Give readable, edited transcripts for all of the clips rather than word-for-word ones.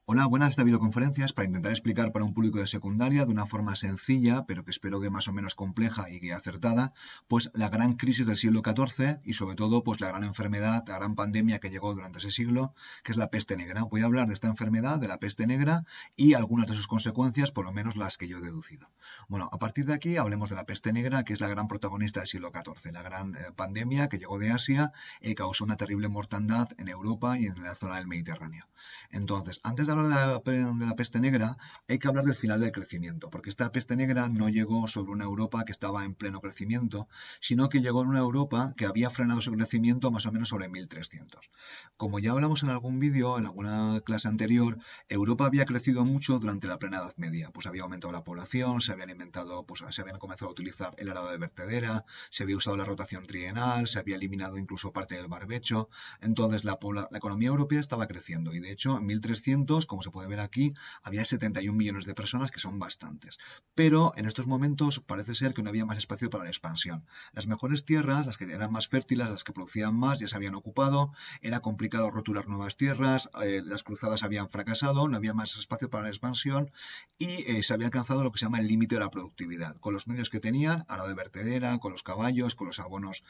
Hola, buenas esta videoconferencias para intentar explicar para un público de secundaria de una forma sencilla, pero que espero que más o menos compleja y que acertada, pues la gran crisis del siglo XIV y sobre todo pues la gran enfermedad, la gran pandemia que llegó durante ese siglo, que es la peste negra. Voy a hablar de esta enfermedad, de la peste negra y algunas de sus consecuencias, por lo menos las que yo he deducido. Bueno, a partir de aquí hablemos de la peste negra, que es la gran protagonista del siglo XIV, la gran pandemia que llegó de Asia y causó una terrible mortandad en Europa y en la zona del Mediterráneo. Entonces, antes de hablar de la peste negra, hay que hablar del final del crecimiento, porque esta peste negra no llegó sobre una Europa que estaba en pleno crecimiento, sino que llegó en una Europa que había frenado su crecimiento más o menos sobre 1300. Como ya hablamos en algún vídeo, en alguna clase anterior, Europa había crecido mucho durante la plena Edad Media, pues había aumentado la población, se habían inventado, pues se habían comenzado a utilizar el arado de vertedera, se había usado la rotación trienal, se había eliminado incluso parte del barbecho, entonces la economía europea estaba creciendo y de hecho en 1300, como se puede ver aquí, había 71 millones de personas, que son bastantes. Pero en estos momentos parece ser que no había más espacio para la expansión. Las mejores tierras, las que eran más fértiles, las que producían más, ya se habían ocupado, era complicado rotular nuevas tierras, las cruzadas habían fracasado, no había más espacio para la expansión y se había alcanzado lo que se llama el límite de la productividad. Con los medios que tenían, arado de vertedera, con los caballos, con los abonos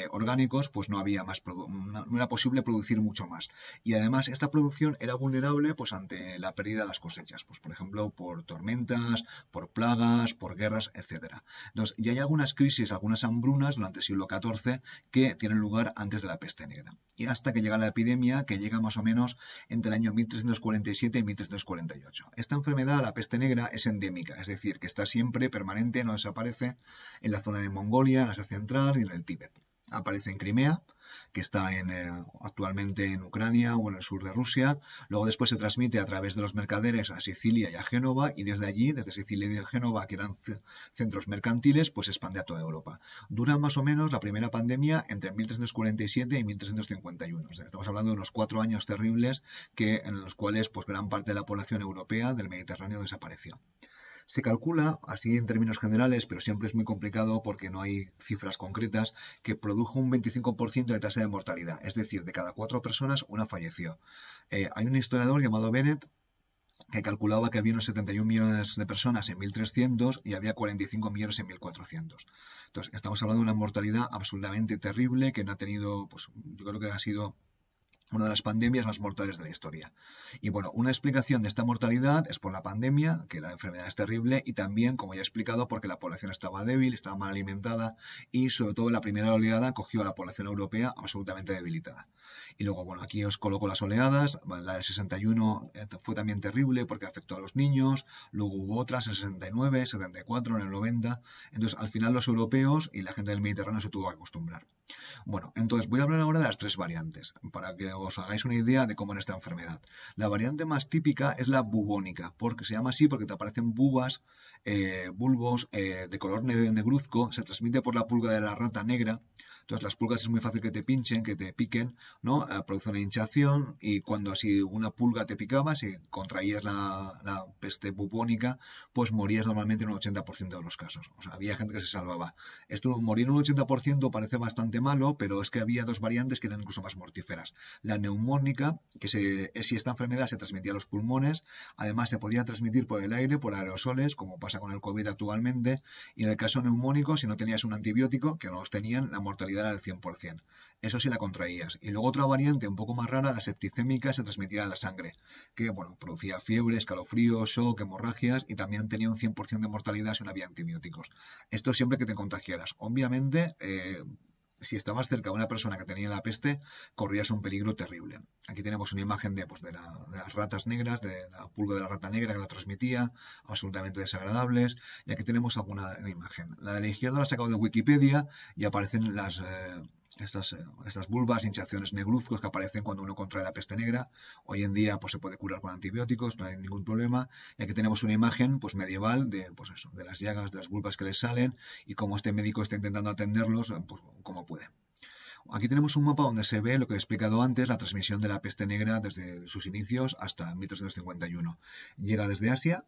orgánicos, pues no había más, no era posible producir mucho más. Y además esta producción era vulnerable pues ante la pérdida de las cosechas, pues por ejemplo por tormentas, por plagas, por guerras, etcétera. Entonces, y hay algunas crisis, algunas hambrunas durante el siglo XIV que tienen lugar antes de la peste negra. Y hasta que llega la epidemia, que llega más o menos entre el año 1347 y 1348. Esta enfermedad, la peste negra, es endémica, es decir, que está siempre permanente, no desaparece en la zona de Mongolia, en Asia Central y en el Tíbet. Aparece en Crimea, que está actualmente en Ucrania o en el sur de Rusia. Luego después se transmite a través de los mercaderes a Sicilia y a Génova y desde allí, desde Sicilia y Génova, que eran centros mercantiles, pues se expande a toda Europa. Dura más o menos la primera pandemia entre 1347 y 1351. O sea, estamos hablando de unos 4 años terribles en los cuales pues, gran parte de la población europea del Mediterráneo desapareció. Se calcula, así en términos generales, pero siempre es muy complicado porque no hay cifras concretas, que produjo un 25% de tasa de mortalidad, es decir, de cada 4 personas, una falleció. Hay un historiador llamado Bennett que calculaba que había unos 71 millones de personas en 1300 y había 45 millones en 1400. Entonces, estamos hablando de una mortalidad absolutamente terrible que no ha tenido, pues yo creo que ha sido una de las pandemias más mortales de la historia. Y bueno, una explicación de esta mortalidad es por la pandemia, que la enfermedad es terrible, y también, como ya he explicado, porque la población estaba débil, estaba mal alimentada, y sobre todo en la primera oleada cogió a la población europea absolutamente debilitada. Y luego, bueno, aquí os coloco las oleadas. La del 61 fue también terrible porque afectó a los niños, luego hubo otras en 69, 74, en el 90. Entonces, al final los europeos y la gente del Mediterráneo se tuvo que acostumbrar. Bueno, entonces voy a hablar ahora de las tres variantes, para que os hagáis una idea de cómo es esta enfermedad. La variante más típica es la bubónica, porque se llama así porque te aparecen bulbos de color negruzco, se transmite por la pulga de la rata negra. Entonces las pulgas es muy fácil que te pinchen, que te piquen, ¿no? Produce una hinchación y cuando así una pulga te picaba, si contraías la peste bubónica, pues morías normalmente en un 80% de los casos. O sea, había gente que se salvaba. Esto, morir en un 80% parece bastante malo, pero es que había dos variantes que eran incluso más mortíferas. La neumónica, que si esta enfermedad se transmitía a los pulmones, además se podía transmitir por el aire, por aerosoles, como pasa con el COVID actualmente, y en el caso neumónico, si no tenías un antibiótico, que no los tenían, la mortalidad era del 100%. Eso sí la contraías. Y luego otra variante un poco más rara, la septicémica, se transmitía a la sangre, que bueno, producía fiebre, escalofríos, shock, hemorragias y también tenía un 100% de mortalidad si no había antibióticos. Esto siempre que te contagiaras. Obviamente, si estabas cerca de una persona que tenía la peste, corrías un peligro terrible. Aquí tenemos una imagen de las ratas negras, de la pulga de la rata negra que la transmitía, absolutamente desagradables. Y aquí tenemos alguna imagen. La de la izquierda la he sacado de Wikipedia y aparecen estas bulbas, hinchaciones, negruzcos que aparecen cuando uno contrae la peste negra. Hoy en día pues, se puede curar con antibióticos, no hay ningún problema. Y aquí tenemos una imagen pues, medieval de, pues eso, de las llagas, de las bulbas que les salen y cómo este médico está intentando atenderlos pues, como puede. Aquí tenemos un mapa donde se ve lo que he explicado antes, la transmisión de la peste negra desde sus inicios hasta 1351. Llega desde Asia,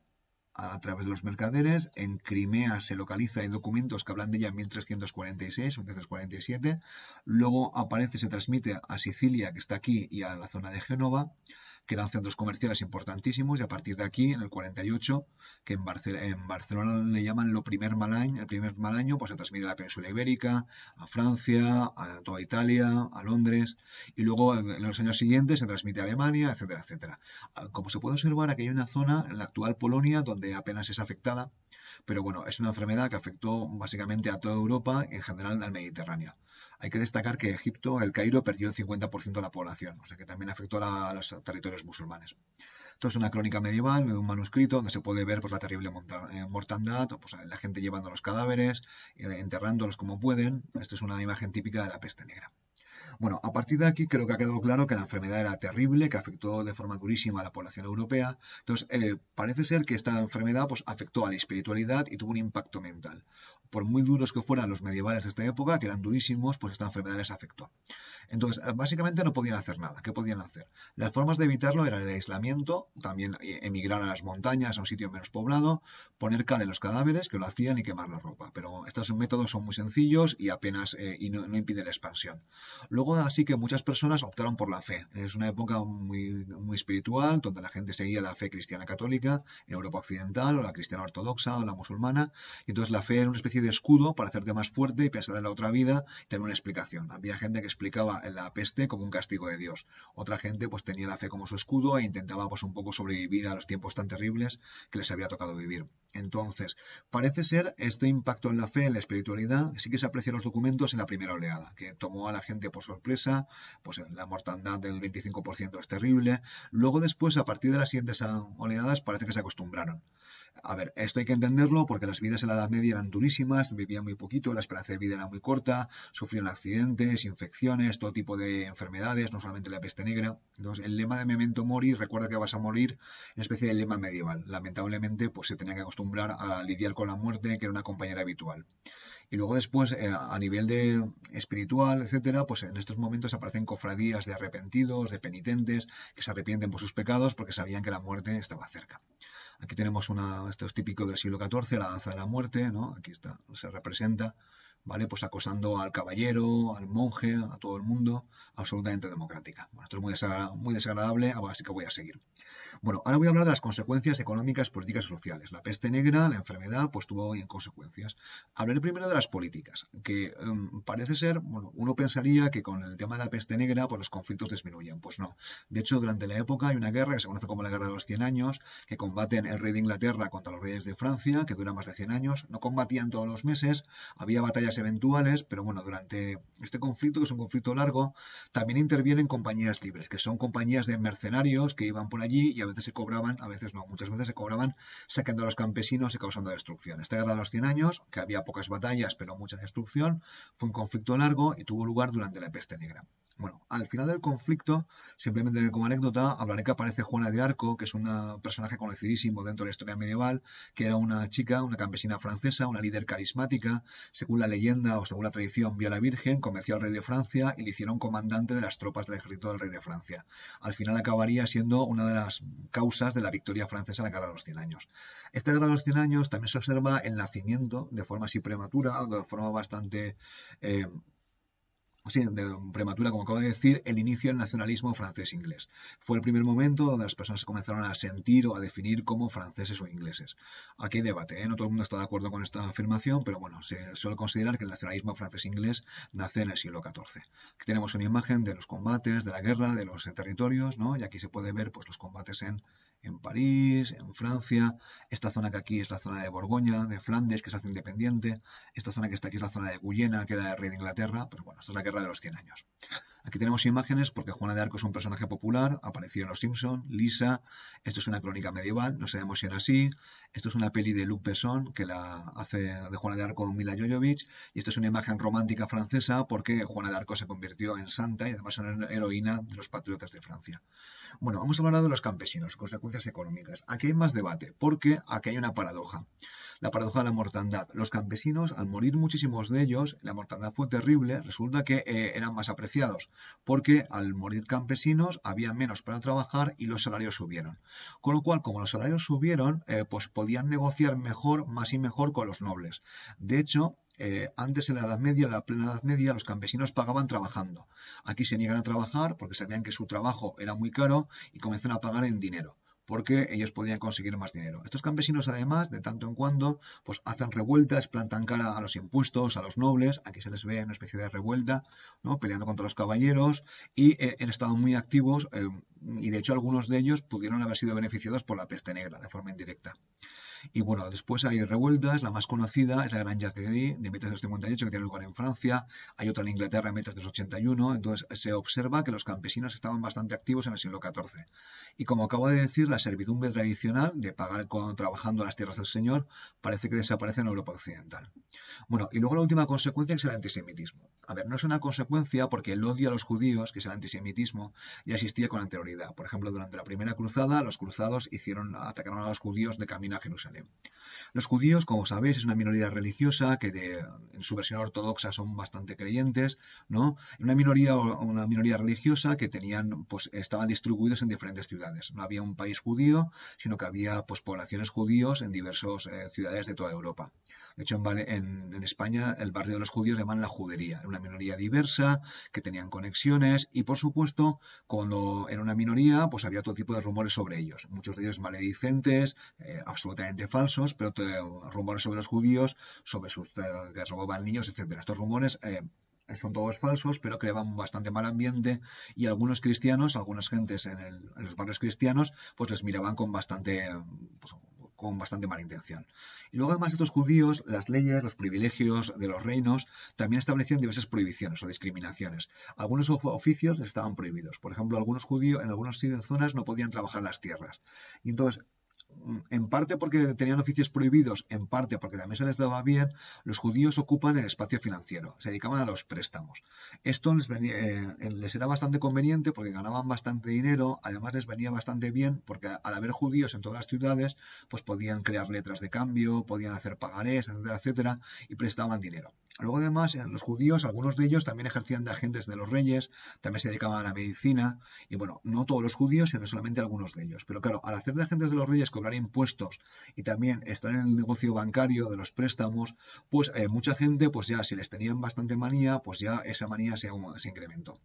a través de los mercaderes. En Crimea se localiza, hay documentos que hablan de ella en 1346 o 1347. Luego aparece, se transmite a Sicilia, que está aquí, y a la zona de Génova, que eran centros comerciales importantísimos, y a partir de aquí, en el 48, que en Barcelona le llaman el primer mal año, pues se transmite a la península ibérica, a Francia, a toda Italia, a Londres, y luego en los años siguientes se transmite a Alemania, etcétera, etcétera. Como se puede observar, aquí hay una zona, en la actual Polonia, donde apenas es afectada, pero bueno, es una enfermedad que afectó básicamente a toda Europa, en general al Mediterráneo. Hay que destacar que Egipto, el Cairo, perdió el 50% de la población, o sea que también afectó a los territorios musulmanes. Esto es una crónica medieval de un manuscrito donde se puede ver pues, la terrible mortandad, pues, la gente llevando los cadáveres, enterrándolos como pueden. Esto es una imagen típica de la peste negra. Bueno, a partir de aquí creo que ha quedado claro que la enfermedad era terrible, que afectó de forma durísima a la población europea. Entonces, parece ser que esta enfermedad pues, afectó a la espiritualidad y tuvo un impacto mental. Por muy duros que fueran los medievales de esta época, que eran durísimos, pues esta enfermedad les afectó. Entonces, básicamente no podían hacer nada. ¿Qué podían hacer? Las formas de evitarlo eran el aislamiento, también emigrar a las montañas, a un sitio menos poblado, poner cal en los cadáveres, que lo hacían, y quemar la ropa. Pero estos métodos son muy sencillos y apenas y no impiden la expansión. Luego, así que muchas personas optaron por la fe. Es una época muy, muy espiritual, donde la gente seguía la fe cristiana católica, en Europa occidental, o la cristiana ortodoxa, o la musulmana, y entonces la fe era una especie de escudo para hacerte más fuerte y pensar en la otra vida y tener una explicación. Había gente que explicaba la peste como un castigo de Dios. Otra gente pues tenía la fe como su escudo e intentaba pues un poco sobrevivir a los tiempos tan terribles que les había tocado vivir. Entonces, parece ser este impacto en la fe, en la espiritualidad, sí que se aprecia en los documentos en la primera oleada, que tomó a la gente por sorpresa, pues la mortandad del 25% es terrible. Luego después, a partir de las siguientes oleadas, parece que se acostumbraron. A ver, esto hay que entenderlo porque las vidas en la Edad Media eran durísimas, vivían muy poquito, la esperanza de vida era muy corta, sufrían accidentes, infecciones, todo tipo de enfermedades, no solamente la peste negra. Entonces, el lema de Memento Mori, recuerda que vas a morir, una especie de lema medieval. Lamentablemente, pues se tenía que acostumbrar a lidiar con la muerte, que era una compañera habitual. Y luego después, a nivel de espiritual, etcétera, pues en estos momentos aparecen cofradías de arrepentidos, de penitentes, que se arrepienten por sus pecados porque sabían que la muerte estaba cerca. Aquí tenemos esto es típico del siglo XIV, la danza de la muerte, ¿no? Aquí está, se representa, ¿vale? Pues acosando al caballero, al monje, a todo el mundo, absolutamente democrática. Bueno, esto es muy desagradable, así que voy a seguir. Bueno, ahora voy a hablar de las consecuencias económicas, políticas y sociales. La peste negra, la enfermedad, pues tuvo consecuencias. Hablaré primero de las políticas, que parece ser, bueno, uno pensaría que con el tema de la peste negra, pues los conflictos disminuyen. Pues no. De hecho, durante la época hay una guerra que se conoce como la Guerra de los 100 años, que combaten el rey de Inglaterra contra los reyes de Francia, que dura más de 100 años. No combatían todos los meses, había batallas eventuales, pero bueno, durante este conflicto, que es un conflicto largo, también intervienen compañías libres, que son compañías de mercenarios que iban por allí y a veces se cobraban, a veces no, muchas veces se cobraban sacando a los campesinos y causando destrucción. Esta guerra de los 100 años, que había pocas batallas pero mucha destrucción, fue un conflicto largo y tuvo lugar durante la peste negra. Bueno, al final del conflicto, simplemente como anécdota, hablaré que aparece Juana de Arco, que es un personaje conocidísimo dentro de la historia medieval, que era una chica, una campesina francesa, una líder carismática, según la leyenda o según la tradición, vio a la Virgen, convenció al rey de Francia y le hicieron comandante de las tropas del ejército del rey de Francia. Al final acabaría siendo una de las causas de la victoria francesa en la Guerra de los 100 años. Esta Guerra de los 100 años también se observa el nacimiento, de forma así prematura, de forma bastante sí, de prematura, como acabo de decir, el inicio del nacionalismo francés-inglés. Fue el primer momento donde las personas comenzaron a sentir o a definir como franceses o ingleses. Aquí hay debate, ¿eh? No todo el mundo está de acuerdo con esta afirmación, pero bueno, se suele considerar que el nacionalismo francés-inglés nace en el siglo XIV. Aquí tenemos una imagen de los combates, de la guerra, de los territorios, ¿no? Y aquí se puede ver pues, los combates en París, en Francia. Esta zona que aquí es la zona de Borgoña, de Flandes, que se hace independiente. Esta zona que está aquí es la zona de Guyena, que era el rey de Inglaterra. Pero bueno, esto es la Guerra de los 100 años. Aquí tenemos imágenes porque Juana de Arco es un personaje popular, apareció en Los Simpson, Lisa, esto es una crónica medieval, no sabemos si era así, esto es una peli de Luc Besson que la hace de Juana de Arco Mila Jovovich, y esta es una imagen romántica francesa porque Juana de Arco se convirtió en santa y además en heroína de los patriotas de Francia. Bueno, vamos a hablar de los campesinos, consecuencias económicas. Aquí hay más debate porque aquí hay una paradoja. la paradoja de la mortandad. Los campesinos, al morir muchísimos de ellos, la mortandad fue terrible, resulta que eran más apreciados, porque al morir campesinos había menos para trabajar y los salarios subieron. Con lo cual, como los salarios subieron, pues podían negociar mejor, más y mejor con los nobles. De hecho, antes en la Edad Media, en la plena Edad Media, los campesinos pagaban trabajando. Aquí se niegan a trabajar porque sabían que su trabajo era muy caro y comienzan a pagar en dinero porque ellos podían conseguir más dinero. Estos campesinos, además, de tanto en cuando, pues hacen revueltas, plantan cara a los impuestos, a los nobles. Aquí se les ve una especie de revuelta, ¿no? Peleando contra los caballeros y estaban muy activos y, de hecho, algunos de ellos pudieron haber sido beneficiados por la peste negra de forma indirecta. Y bueno, después hay revueltas, la más conocida es la Gran Jacquerie de 1358 que tiene lugar en Francia, hay otra en Inglaterra en 1381, entonces se observa que los campesinos estaban bastante activos en el siglo XIV. Y como acabo de decir, la servidumbre tradicional de pagar trabajando las tierras del Señor parece que desaparece en Europa Occidental. Bueno, y luego la última consecuencia es el antisemitismo. A ver, no es una consecuencia porque el odio a los judíos, que es el antisemitismo, ya existía con anterioridad. Por ejemplo, durante la primera cruzada, los cruzados atacaron a los judíos de camino a Jerusalén. Los judíos, como sabéis, es una minoría religiosa que en su versión ortodoxa son bastante creyentes, ¿no? Una minoría religiosa que estaban distribuidos en diferentes ciudades. No había un país judío, sino que había pues poblaciones judíos en diversas ciudades de toda Europa. De hecho, en España el barrio de los judíos llaman la judería. Era una minoría diversa, que tenían conexiones y, por supuesto, cuando era una minoría, pues había todo tipo de rumores sobre ellos. Muchos de ellos maledicentes, absolutamente falsos, pero rumores sobre los judíos, sobre que robaban niños, etcétera. Estos rumores son todos falsos, pero creaban bastante mal ambiente y algunos cristianos, algunas gentes en los barrios cristianos, pues les miraban pues, con bastante mala intención. Y luego, además de estos judíos, las leyes, los privilegios de los reinos también establecían diversas prohibiciones o discriminaciones. Algunos oficios estaban prohibidos. Por ejemplo, algunos judíos en algunas zonas no podían trabajar las tierras. Y entonces, en parte porque tenían oficios prohibidos, en parte porque también se les daba bien, los judíos ocupan el espacio financiero, se dedicaban a los préstamos. Esto les era bastante conveniente porque ganaban bastante dinero, además les venía bastante bien porque al haber judíos en todas las ciudades, pues podían crear letras de cambio, podían hacer pagarés, etcétera, etcétera, y prestaban dinero. Luego, además, los judíos, algunos de ellos también ejercían de agentes de los reyes, también se dedicaban a la medicina, y bueno, no todos los judíos, sino solamente algunos de ellos. Pero claro, al hacer de agentes de los reyes, cobrar impuestos y también estar en el negocio bancario de los préstamos, pues mucha gente, pues ya si les tenían bastante manía, pues ya esa manía se incrementó.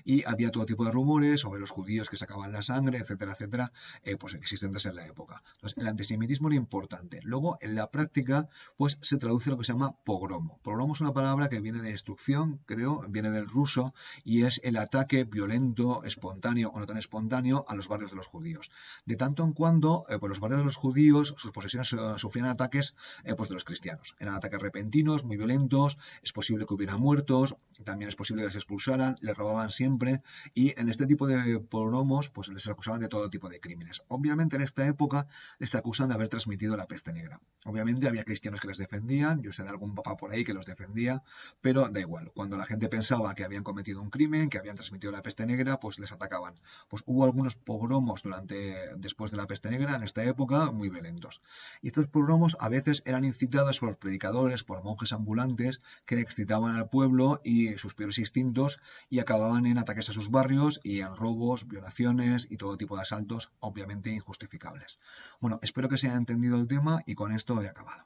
Y había todo tipo de rumores sobre los judíos que sacaban la sangre, etcétera, etcétera, pues existentes en la época. Entonces, el antisemitismo era importante. Luego, en la práctica, pues se traduce lo que se llama pogromo. Pogromo es una palabra que viene de destrucción, creo, viene del ruso, y es el ataque violento, espontáneo o no tan espontáneo a los barrios de los judíos. De tanto en cuando, pues los barrios de los judíos, sus posesiones sufrían ataques pues de los cristianos. Eran ataques repentinos, muy violentos, es posible que hubiera muertos, también es posible que les expulsaran, les robaban siempre, y en este tipo de pogromos pues les acusaban de todo tipo de crímenes. Obviamente en esta época les acusan de haber transmitido la peste negra. Obviamente había cristianos que les defendían, yo sé de algún papá por ahí que los defendía, pero da igual. Cuando la gente pensaba que habían cometido un crimen, que habían transmitido la peste negra, pues les atacaban. Pues hubo algunos pogromos después de la peste negra en esta época muy violentos. Y estos pogromos a veces eran incitados por predicadores, por monjes ambulantes que excitaban al pueblo y sus peores instintos y acababan en ataques a sus barrios y en robos, violaciones y todo tipo de asaltos obviamente injustificables. Bueno, espero que se haya entendido el tema y con esto he acabado.